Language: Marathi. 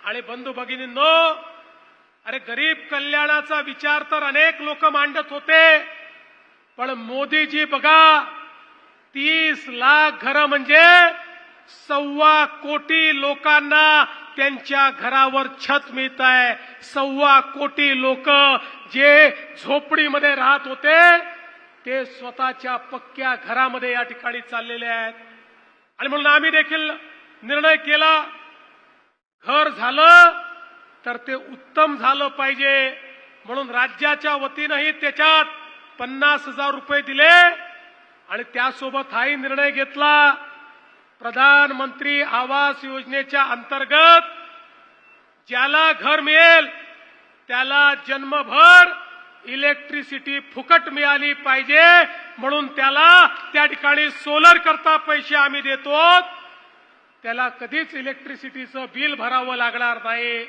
आणि बंधू भगिनींनो, अरे गरीब कल्याणाचा विचार तर अनेक लोक मांडत होते, पण मोदीजी बघा 30 लाख घरं म्हणजे 1.25 कोटी लोकांना त्यांच्या घरावर छत मिळत आहे। 1.25 कोटी लोक जे झोपडीमध्ये राहत होते ते स्वतःच्या पक्क्या घरामध्ये या ठिकाणी चाललेले आहेत। आणि म्हणून आम्ही देखील निर्णय केला, घर झालं तर ते उत्तम झालं पाहिजे, म्हणून राज्याच्या वतीनंही त्याच्यात 50,000 रुपये दिले आणि त्यासोबत हाही निर्णय घेतला, प्रधानमंत्री आवास योजनेच्या अंतर्गत ज्याला घर मिळेल त्याला जन्मभर इलेक्ट्रिसिटी फुकट मिळाली पाहिजे, म्हणून त्याला त्या ठिकाणी सोलर करता पैसे आम्ही देतो, त्याला कधीच इलेक्ट्रिसिटीचं बिल भरावं लागणार नाही।